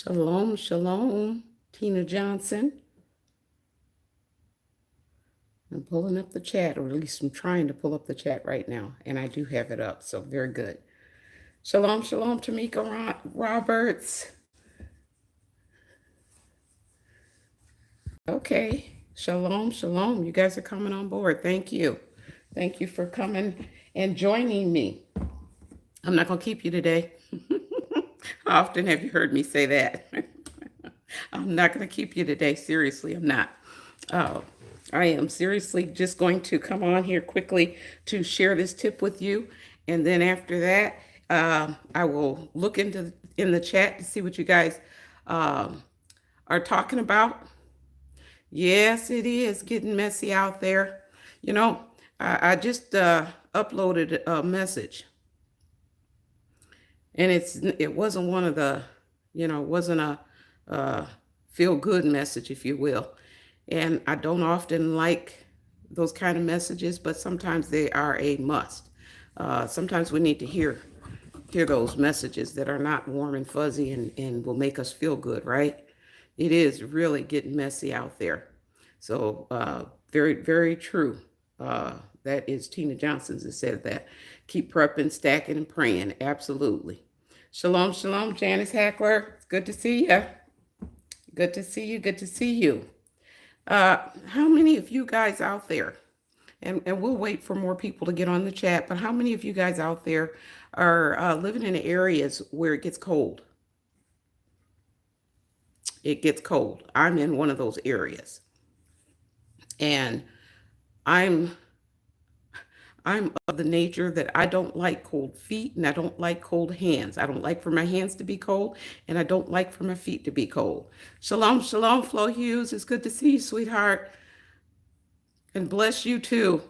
Shalom, shalom, Tina Johnson. I'm pulling up the chat, or at least I'm trying to pull up the chat right now, and I do have it up, so very good. Shalom, shalom, Tamika Roberts. Okay, shalom, shalom. You guys are coming on board. Thank you. Thank you for coming and joining me. I'm not going to keep you today. How often have you heard me say that? I'm not going to keep you today. Seriously, I'm not. I am seriously just going to come on here quickly to share this tip with you. And then after that, I will look in the chat to see what you guys are talking about. Yes, it is getting messy out there. You know, I just uploaded a message, and it wasn't one of the, it wasn't a feel good message, if you will. And I don't often like those kind of messages, but sometimes they are a must. Sometimes we need to hear those messages that are not warm and fuzzy and will make us feel good, right? It is really getting messy out there. So very, very true. That is Tina Johnson's that said that. Keep prepping, stacking, and praying. Absolutely. Shalom, shalom, Janice Hackler. It's good to see you. Good to see you. Good to see you. How many of you guys out there, and we'll wait for more people to get on the chat, but how many of you guys out there are living in areas where it gets cold? It gets cold. I'm in one of those areas. And I'm of the nature that I don't like cold feet and I don't like cold hands. I don't like for my hands to be cold and I don't like for my feet to be cold. Shalom, shalom, Flo Hughes. It's good to see you, sweetheart. And bless you too.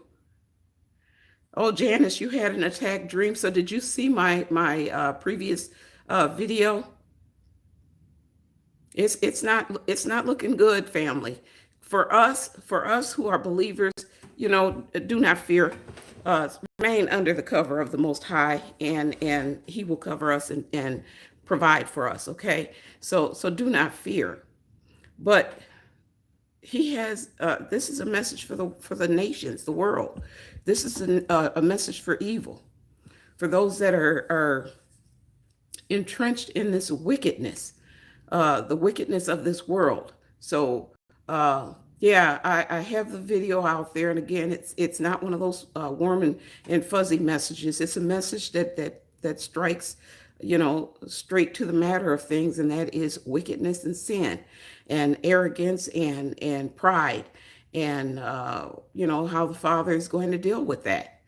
Oh, Janice, you had an attack dream. So did you see my previous video? It's not looking good, family. For us who are believers, do not fear. Remain under the cover of the Most High, and He will cover us and provide for us. Okay, so do not fear. But He has. This is a message for the nations, the world. This is a message for evil, for those that are entrenched in this wickedness, the wickedness of this world. So. Yeah, I have the video out there, and again, it's not one of those warm and fuzzy messages. It's a message that strikes, straight to the matter of things, and that is wickedness and sin, and arrogance and pride, and how the Father is going to deal with that.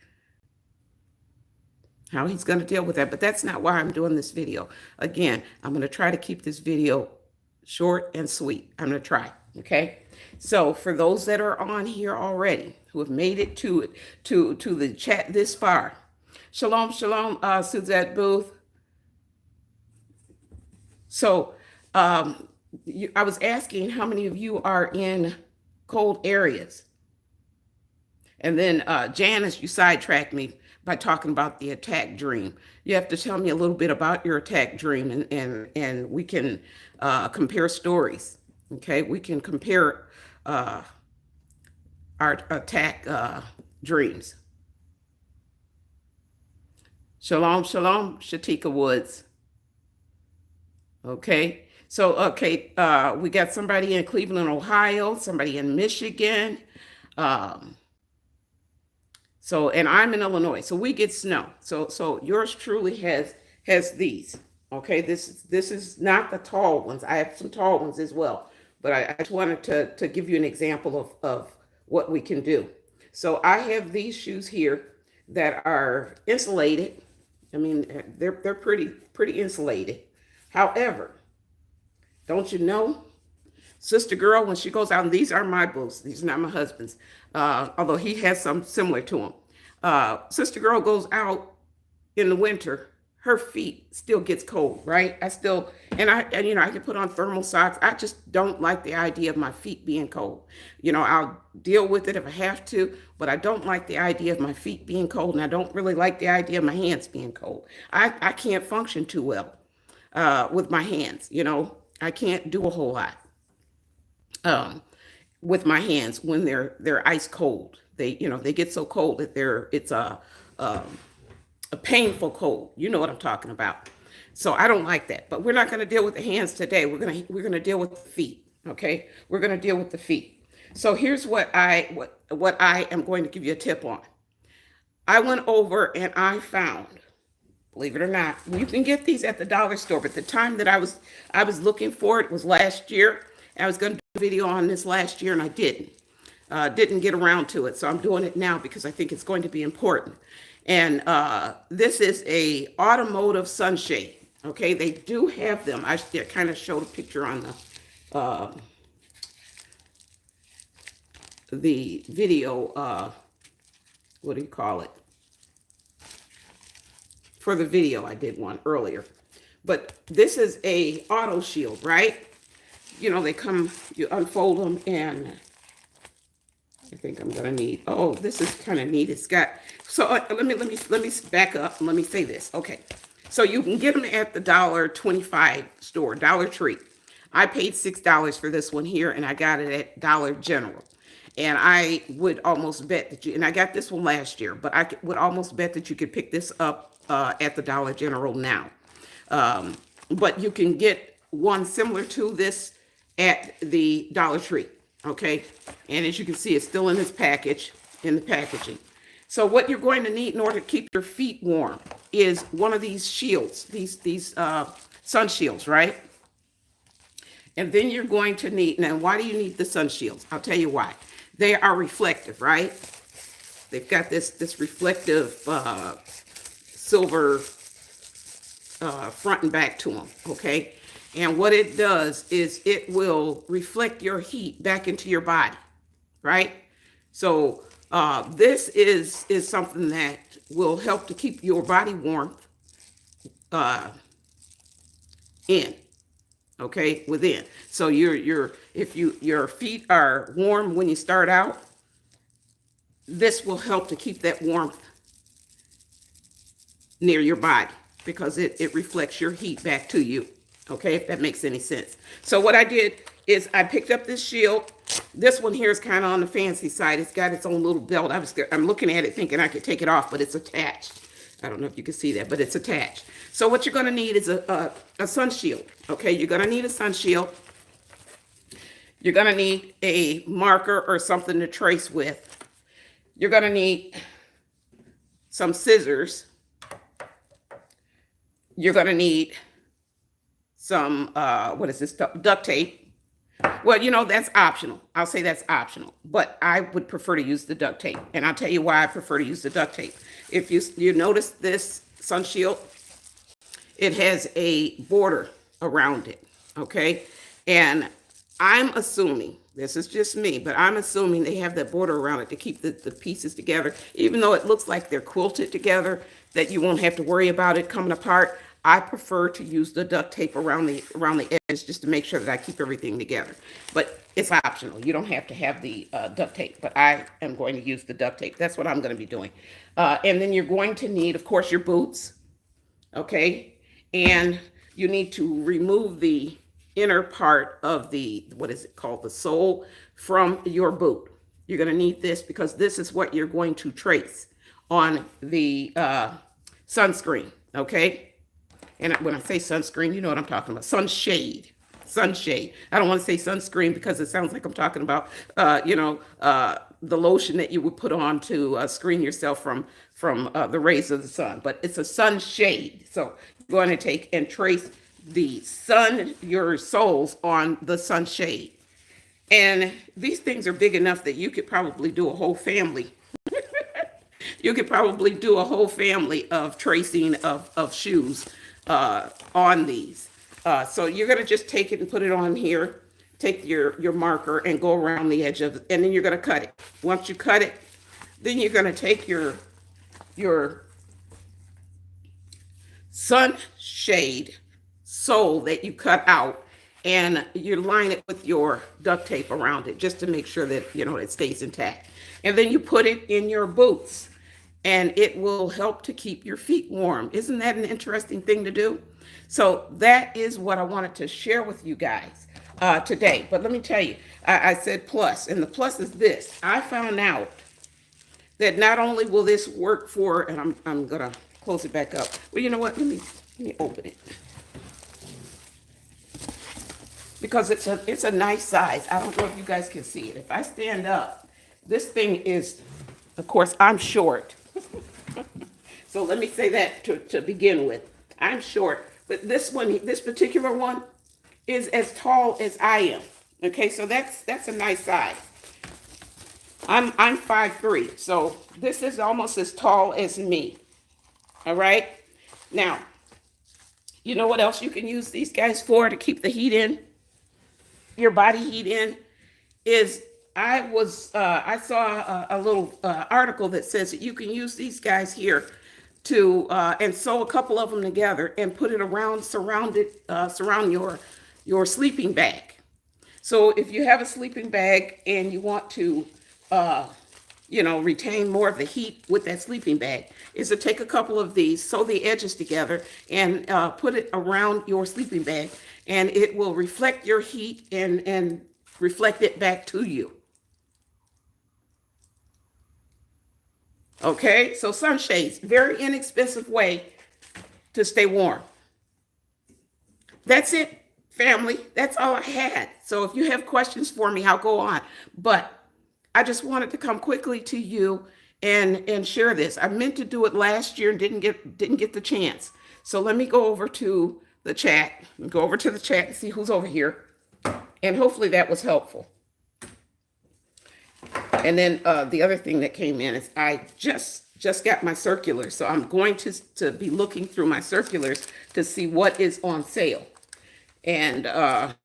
How He's going to deal with that. But that's not why I'm doing this video. Again, I'm going to try to keep this video short and sweet. I'm going to try. Okay. So for those that are on here already, who have made it to the chat this far, shalom, shalom, Suzette Booth. So I was asking how many of you are in cold areas. And then Janice, you sidetracked me by talking about the attack dream. You have to tell me a little bit about your attack dream, and we can compare stories. Okay, we can compare our attack dreams. Shalom, shalom, Shatika Woods. Okay, so we got somebody in Cleveland, Ohio, somebody in Michigan. So, and I'm in Illinois, so we get snow. So yours truly has these. Okay, this is not the tall ones. I have some tall ones as well. But I just wanted to give you an example of what we can do. So I have these shoes here that are insulated. I mean, they're pretty insulated. However, don't you know, Sister Girl, when she goes out, and these are my boots. These are not my husband's, although he has some similar to them. Sister Girl goes out in the winter. Her feet still gets cold, right? I can put on thermal socks. I just don't like the idea of my feet being cold. I'll deal with it if I have to, but I don't like the idea of my feet being cold, and I don't really like the idea of my hands being cold. I can't function too well with my hands, I can't do a whole lot um, with my hands when they're ice cold. They get so cold that it's um, a painful cold. You know what I'm talking about. So I don't like that. But we're not going to deal with the hands today. We're gonna deal with the feet. Okay, we're going to deal with the feet. So here's what I am going to give you a tip on. I went over and I found, believe it or not, you can get these at the dollar store. But the time that I was looking for it was last year. I was going to do a video on this last year and I didn't get around to it. So I'm doing it now because I think it's going to be important. And this is a automotive sunshade. Okay, they do have them. I kind of showed a picture on the video. What do you call it? For the video, I did one earlier. But this is a auto shield, right? They come, you unfold them, and I think I'm gonna need. Oh, this is kind of neat. It's got. So let me back up and let me say this. Okay, so you can get them at the $1.25 store, Dollar Tree. I paid $6 for this one here, and I got it at Dollar General. And I would almost bet that and I got this one last year, but I would almost bet that you could pick this up at the Dollar General now. But you can get one similar to this at the Dollar Tree. Okay, and as you can see, it's still in this package, in the packaging. So what you're going to need in order to keep your feet warm is one of these shields, these sun shields, right? And then you're going to need, now why do you need the sun shields? I'll tell you why. They are reflective, right? They've got this reflective silver front and back to them, okay? And what it does is it will reflect your heat back into your body, right? So this is something that will help to keep your body warmth in, okay, within. So if your feet are warm when you start out, this will help to keep that warmth near your body because it reflects your heat back to you. Okay, if that makes any sense. So what I did is I picked up this shield. This one here is kind of on the fancy side. It's got its own little belt. I'm looking at it thinking I could take it off, but it's attached. I don't know if you can see that, but it's attached. So what you're going to need is a sun shield. Okay, you're going to need a sun shield. You're going to need a marker or something to trace with. You're going to need some scissors. You're going to need some, what is this, duct tape. Well, that's optional. I'll say that's optional, but I would prefer to use the duct tape. And I'll tell you why I prefer to use the duct tape. If you notice this sun shield, it has a border around it, okay? And I'm assuming, this is just me, but I'm assuming they have that border around it to keep the pieces together, even though it looks like they're quilted together, that you won't have to worry about it coming apart. I prefer to use the duct tape around the edges just to make sure that I keep everything together. But it's optional. You don't have to have the duct tape, but I am going to use the duct tape. That's what I'm going to be doing. And then you're going to need, of course, your boots, okay? And you need to remove the inner part of the, what is it called, the sole from your boot. You're going to need this because this is what you're going to trace on the sunscreen, okay? And when I say sunscreen, you know what I'm talking about. Sunshade. Sunshade. I don't want to say sunscreen because it sounds like I'm talking about, the lotion that you would put on to screen yourself from the rays of the sun. But it's a sunshade. So you're going to take and trace your soles on the sunshade. And these things are big enough that you could probably do a whole family. You could probably do a whole family of tracing of shoes on these. So you're going to just take it and put it on here. Take your marker and go around the edge of it, and then you're going to cut it. Once you cut it, then you're going to take your sunshade sole that you cut out, and you line it with your duct tape around it just to make sure that it stays intact. And then you put it in your boots, and it will help to keep your feet warm. Isn't that an interesting thing to do? So that is what I wanted to share with you guys today. But let me tell you, I said plus, and the plus is this. I found out that not only will this work for, and I'm gonna close it back up. Well, you know what? Let me open it because it's a nice size. I don't know if you guys can see it. If I stand up, this thing is, of course, I'm short. So let me say that to begin with. I'm short, but this particular one is as tall as I am. Okay, so that's a nice size. I'm 5'3", so this is almost as tall as me. All right. Now, you know what else you can use these guys for to keep the heat in, your body heat in, is I saw a little article that says that you can use these guys here to and sew a couple of them together and put it surround your sleeping bag. So if you have a sleeping bag and you want to retain more of the heat with that sleeping bag, is to take a couple of these, sew the edges together, and put it around your sleeping bag, and it will reflect your heat and reflect it back to you. Okay, so sunshades, very inexpensive way to stay warm. That's it, family. That's all I had. So if you have questions for me, I'll go on. But I just wanted to come quickly to you and share this. I meant to do it last year and didn't get the chance. So let me go over to the chat. Go over to the chat and see who's over here. And hopefully that was helpful. And then the other thing that came in is I just got my circulars. So I'm going to be looking through my circulars to see what is on sale. And I'm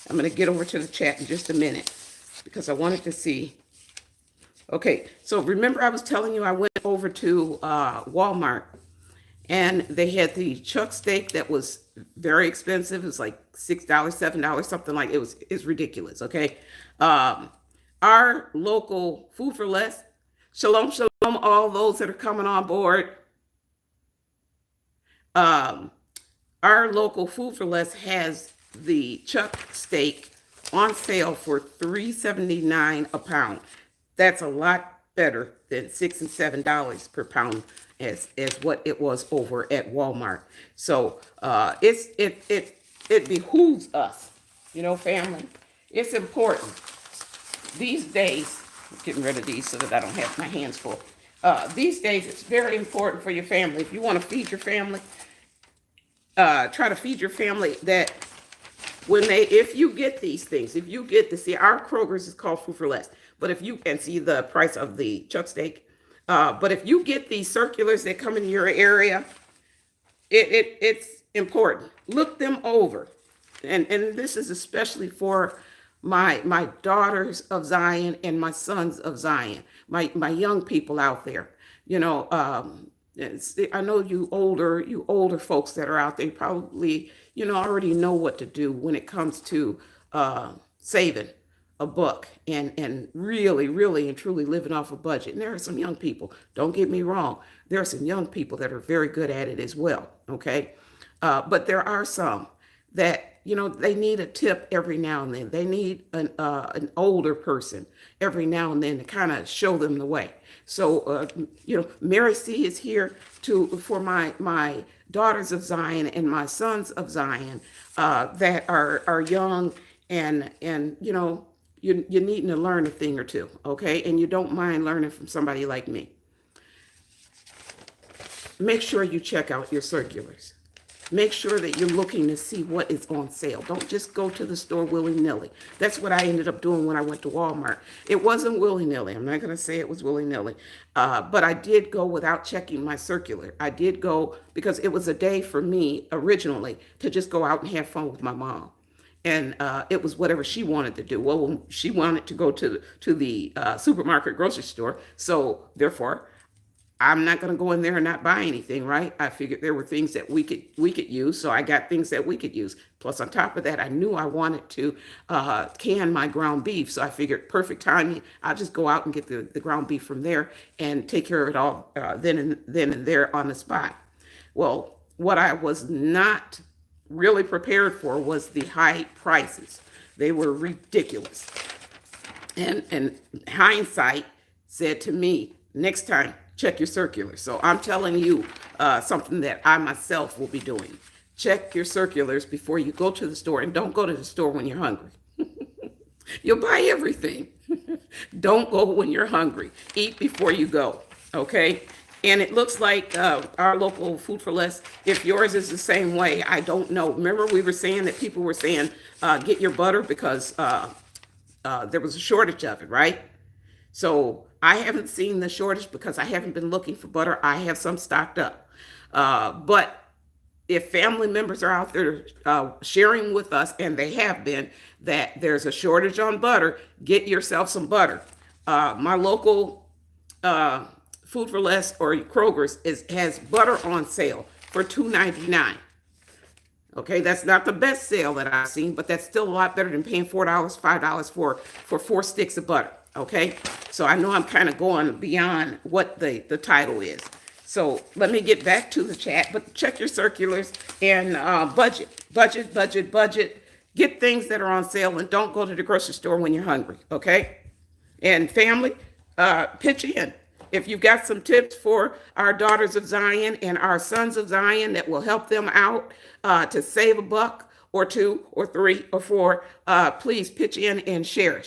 going to get over to the chat in just a minute because I wanted to see. Okay, so remember I was telling you I went over to Walmart and they had the chuck steak that was very expensive. It was like $6, $7, something like it. It's ridiculous, okay? Our local Food for Less, Shalom, Shalom, all those that are coming on board. Our local Food for Less has the chuck steak on sale for $3.79 a pound. That's a lot better than $6 and $7 per pound as what it was over at Walmart. So it behooves us, family. It's important these days. I'm getting rid of these so that I don't have my hands full. These days, it's very important for your family. If you want to feed your family, try to feed your family that if you get these things, if you get to see our Kroger's is called Food for Less, but if you can see the price of the chuck steak, but if you get these circulars that come in your area, it's important. Look them over, and this is especially for my daughters of Zion and my sons of Zion, my young people out there. I know you older folks that are out there probably already know what to do when it comes to saving a buck and really and truly living off a budget. And there are some young people, don't get me wrong, there are some young people that are very good at it as well, okay? But there are some that they need a tip every now and then. They need an older person every now and then to kind of show them the way. So Mary C is here for my daughters of Zion and my sons of Zion that are young and you're needing to learn a thing or two, okay? And you don't mind learning from somebody like me. Make sure you check out your circulars. Make sure that you're looking to see what is on sale. Don't just go to the store willy-nilly. That's what I ended up doing when I went to Walmart. It wasn't willy-nilly. I'm not going to say it was willy-nilly. But I did go without checking my circular. I did go because it was a day for me originally to just go out and have fun with my mom. And it was whatever she wanted to do. Well, she wanted to go to the supermarket, grocery store. So therefore, I'm not going to go in there and not buy anything, right? I figured there were things that we could use, so I got things that we could use. Plus, on top of that, I knew I wanted to can my ground beef, so I figured perfect timing. I'll just go out and get the ground beef from there and take care of it all then and there on the spot. Well, what I was not really prepared for was the high prices. They were ridiculous. And hindsight said to me, next time, check your circulars. So I'm telling you something that I myself will be doing. Check your circulars before you go to the store, and don't go to the store when you're hungry. You'll buy everything. Don't go when you're hungry. Eat before you go, okay? And it looks like our local Food for Less, if yours is the same way, I don't know. Remember we were saying that people were saying, get your butter because there was a shortage of it, right? So I haven't seen the shortage because I haven't been looking for butter. I have some stocked up. But if family members are out there sharing with us, and they have been, that there's a shortage on butter, get yourself some butter. My local Food for Less or Kroger's has butter on sale for $2.99. Okay, that's not the best sale that I've seen, but that's still a lot better than paying $4, $5 for 4 sticks of butter. Okay, so I know I'm kind of going beyond what the title is. So let me get back to the chat, but check your circulars and budget. Get things that are on sale, and don't go to the grocery store when you're hungry, okay? And family, pitch in. If you've got some tips for our daughters of Zion and our sons of Zion that will help them out to save a buck or two or three or four, please pitch in and share.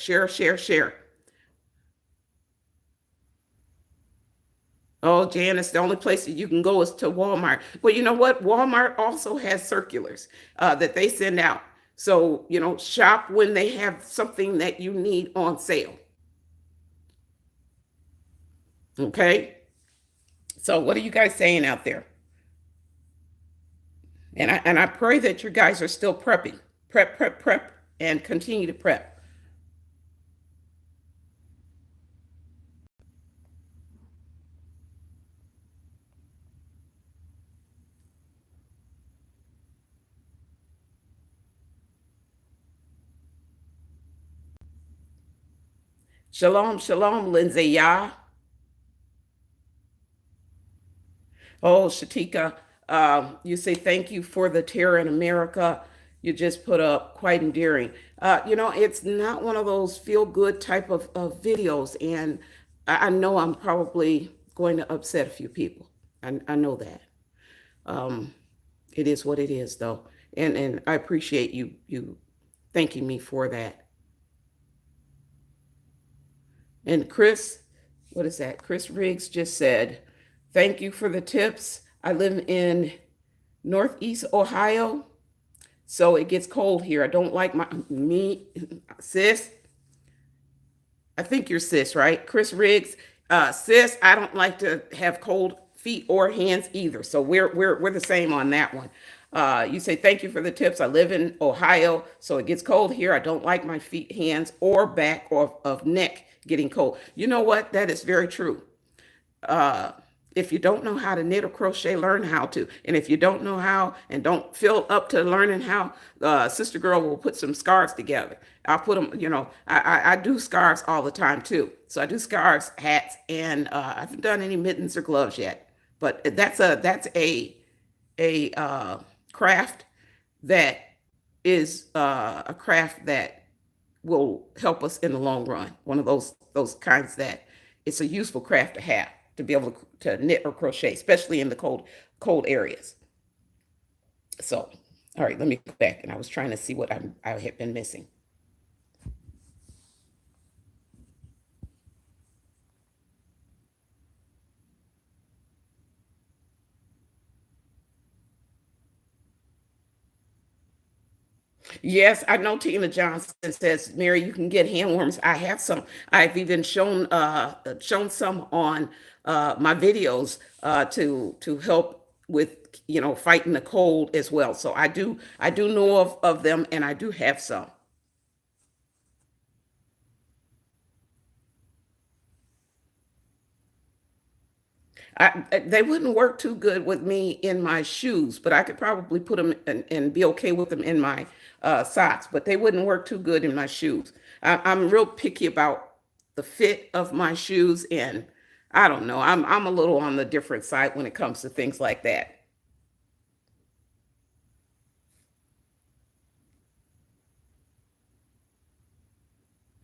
Oh, Janice, the only place that you can go is to Walmart. Well, you know what? Walmart also has circulars that they send out. So, shop when they have something that you need on sale. Okay? So what are you guys saying out there? And I pray that you guys are still prepping. Prep, and continue to prep. Shalom, Lindsay, Yah. Oh, Shatika, you say thank you for the terror in America. You just put up quite endearing. It's not one of those feel good type of videos. And I know I'm probably going to upset a few people. I know that. It is what it is, though. And I appreciate you thanking me for that. And Chris, what is that? Chris Riggs just said, thank you for the tips. I live in Northeast Ohio, so it gets cold here. I don't like sis. I think you're sis, right? Chris Riggs, sis, I don't like to have cold feet or hands either. So we're the same on that one. You say, thank you for the tips. I live in Ohio, so it gets cold here. I don't like my feet, hands, or back or of neck getting cold. You know what? That is very true. If you don't know how to knit or crochet, learn how to. And if you don't know how and don't feel up to learning how, Sister Girl will put some scarves together. I'll put them, I do scarves all the time too. So I do scarves, hats, and I haven't done any mittens or gloves yet. But that's a craft that is a craft that will help us in the long run. One of those kinds that it's a useful craft to have, to be able to knit or crochet, especially in the cold areas. So, all right, let me go back. And I was trying to see what I had been missing. Yes, I know Tina Johnson says, Mary, you can get handworms. I have some. I've even shown some on my videos to help with fighting the cold as well. So I do know of them, and I do have some. They wouldn't work too good with me in my shoes, but I could probably put them and be okay with them in my socks, but they wouldn't work too good in my shoes. I'm real picky about the fit of my shoes, and I don't know. I'm a little on the different side when it comes to things like that.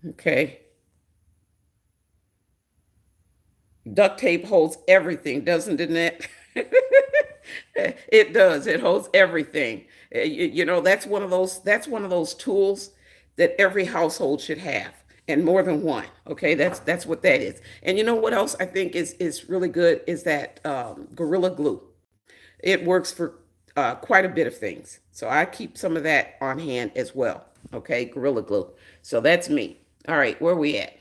Okay. Duct tape holds everything, doesn't it? It does. It holds everything. You know, that's one of those tools that every household should have, and more than one. Okay, that's what that is. And you know what else I think is really good is that Gorilla Glue. It works for quite a bit of things. So I keep some of that on hand as well. Okay, Gorilla Glue. So that's me. All right, where we at?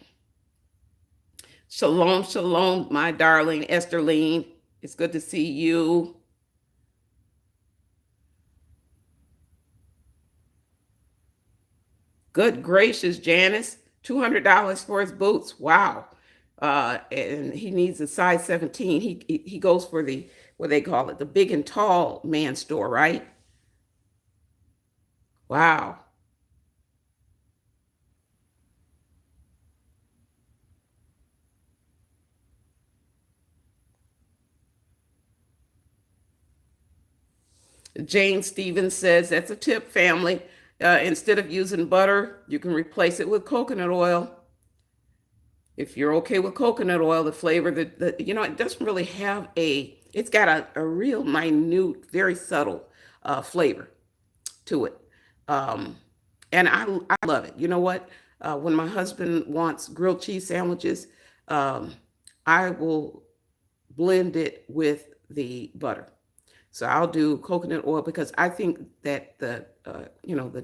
Shalom, shalom, my darling Esterline. It's good to see you. Good gracious, Janice. $200 for his boots. Wow. And he needs a size 17. He goes for the, what they call it, the big and tall man store, right? Wow. Jane Stevens says that's a tip, family. Instead of using butter, you can replace it with coconut oil. If you're okay with coconut oil, the flavor that you know, it doesn't really have it's got a real minute, very subtle flavor to it. Um, and I love it. You know what? When my husband wants grilled cheese sandwiches, um, I will blend it with the butter. So I'll do coconut oil because I think that the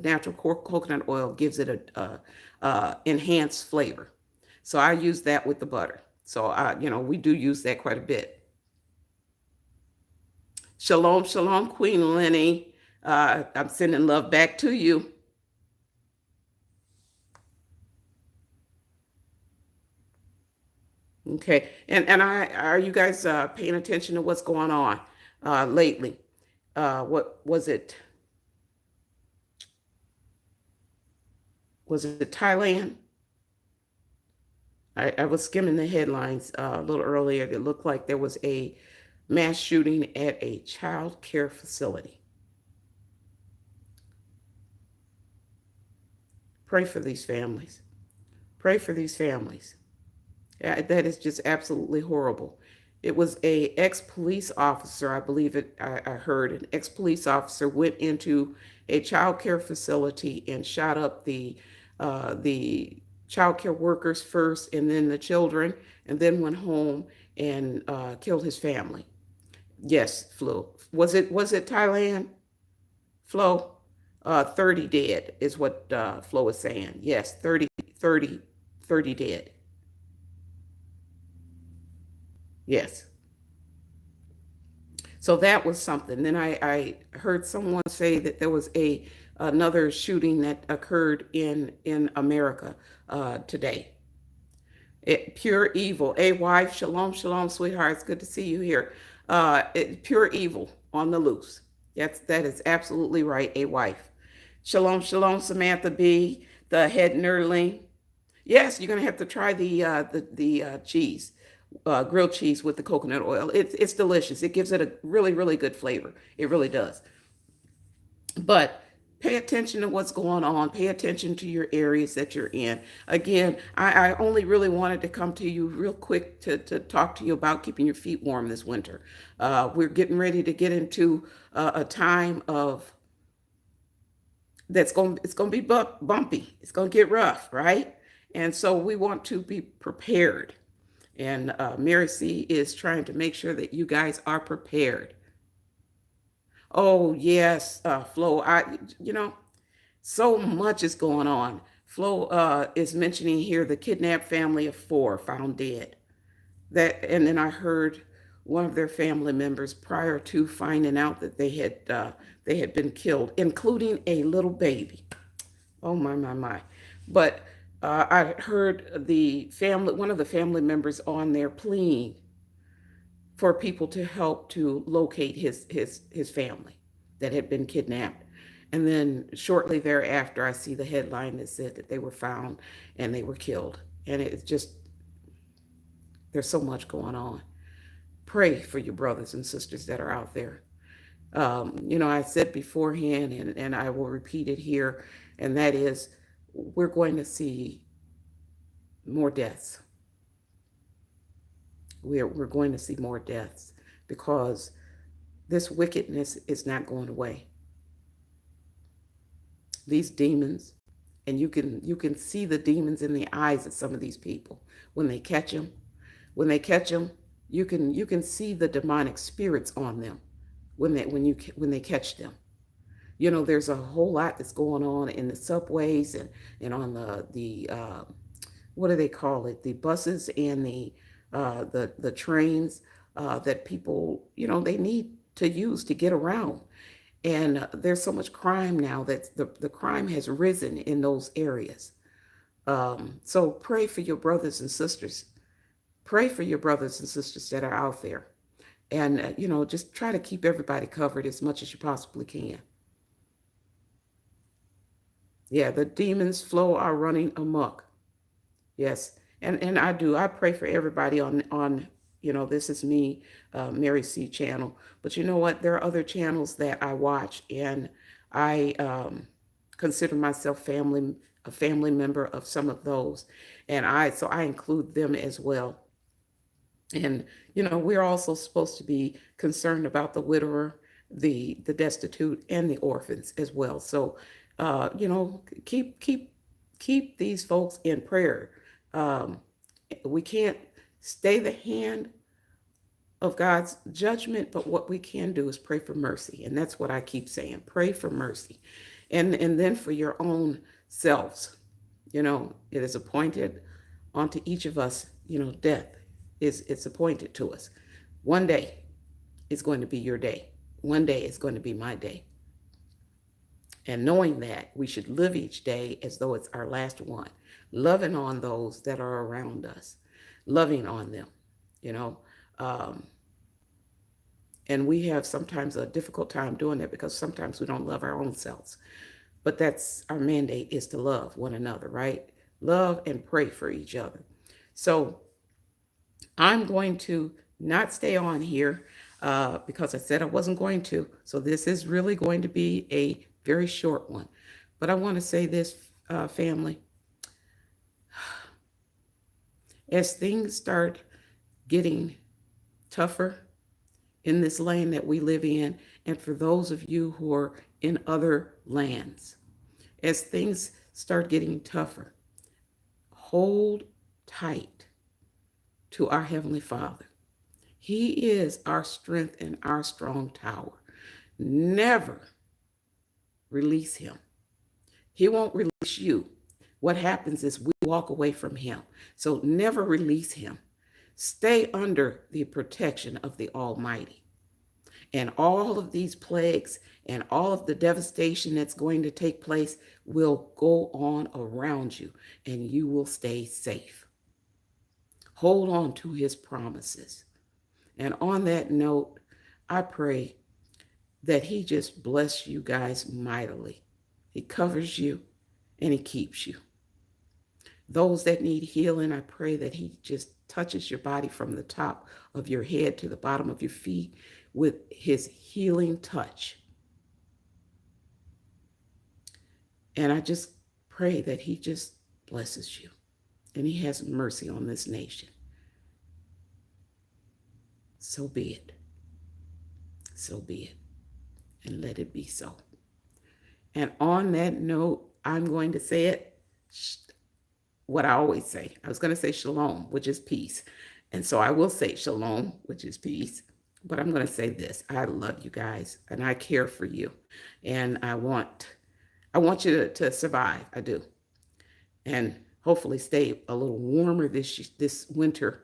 natural coconut oil gives it a enhanced flavor. So I use that with the butter. So we do use that quite a bit. Shalom, shalom, Queen Lenny. I'm sending love back to you. Okay, and are you guys paying attention to what's going on lately? What was it? Was it Thailand? I was skimming the headlines a little earlier. It looked like there was a mass shooting at a child care facility. Pray for these families. Pray for these families. Yeah, that is just absolutely horrible. It was a ex-police officer, I believe I heard an ex-police officer went into a child care facility and shot up the child care workers first and then the children, and then went home and killed his family. Yes, Flo. Was it Thailand? Flo? 30 dead is what Flo is saying. Yes, 30 dead. Yes. So that was something. Then I heard someone say that there was another shooting that occurred in America today. Pure evil. A wife, shalom, shalom, sweetheart. It's good to see you here. Pure evil on the loose. That is absolutely right. A wife. Shalom, shalom, Samantha B, the head nerdling. Yes, you're gonna have to try the cheese, grilled cheese with the coconut oil. It's delicious. It gives it a really really good flavor. It really does. But pay attention to what's going on. Pay attention to your areas that you're in. Again, I only really wanted to come to you real quick to talk to you about keeping your feet warm this winter. We're getting ready to get into a time of it's going to be bumpy. It's going to get rough, right? And so we want to be prepared. And Mary C is trying to make sure that you guys are prepared. Oh yes, Flo. So much is going on. Flo is mentioning here the kidnapped family of four found dead. And then I heard one of their family members prior to finding out that they had been killed, including a little baby. Oh my my my! But I heard one of the family members on there pleading for people to help to locate his family that had been kidnapped. And then shortly thereafter, I see the headline that said that they were found and they were killed. And it's just, there's so much going on. Pray for your brothers and sisters that are out there. I said beforehand, and I will repeat it here, and that is we're going to see more deaths. We're going to see more deaths because this wickedness is not going away. These demons, and you can see the demons in the eyes of some of these people when they catch them. When they catch them, you can see the demonic spirits on them when they catch them. There's a whole lot that's going on in the subways and on the what do they call it? The buses and the trains that people they need to use to get around. And there's so much crime now that the crime has risen in those areas. So pray for your brothers and sisters. Pray for your brothers and sisters that are out there. And, just try to keep everybody covered as much as you possibly can. Yeah, the demons flow are running amok. Yes. And I pray for everybody on this is me, Mary C channel. But you know what? There are other channels that I watch, and I consider myself a family member of some of those. And so I include them as well. And, we're also supposed to be concerned about the widower, the destitute, and the orphans as well. So, keep these folks in prayer. We can't stay the hand of God's judgment, but what we can do is pray for mercy. And that's what I keep saying. Pray for mercy. And then for your own selves. It is appointed unto each of us, death it's appointed to us. One day is going to be your day. One day is going to be my day. And knowing that, we should live each day as though it's our last one, loving on those that are around us, loving on them, and we have sometimes a difficult time doing that because sometimes we don't love our own selves. But that's our mandate, is to love one another, right? Love and pray for each other. So I'm going to not stay on here because I said I wasn't going to. So this is really going to be a very short one. But I want to say this, family. As things start getting tougher in this land that we live in, and for those of you who are in other lands, as things start getting tougher, hold tight to our Heavenly Father. He is our strength and our strong tower. Never release him. He won't release you. What happens is we walk away from him. So never release him. Stay under the protection of the Almighty. And all of these plagues and all of the devastation that's going to take place will go on around you, and you will stay safe. Hold on to his promises. And on that note, I pray that he just bless you guys mightily. He covers you and he keeps you. Those that need healing, I pray that he just touches your body from the top of your head to the bottom of your feet with his healing touch. And I just pray that he just blesses you and he has mercy on this nation. So be it. So be it. And let it be so. And on that note, I'm going to say it, what I always say. I was going to say shalom, which is peace. And so I will say shalom, which is peace. But I'm going to say this. I love you guys and I care for you. And I want you to survive. I do. And hopefully stay a little warmer this winter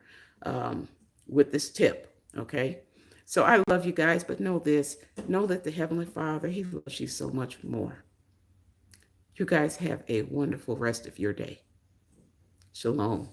with this tip. Okay. So I love you guys, but know this. Know that the Heavenly Father, he loves you so much more. You guys have a wonderful rest of your day. Shalom.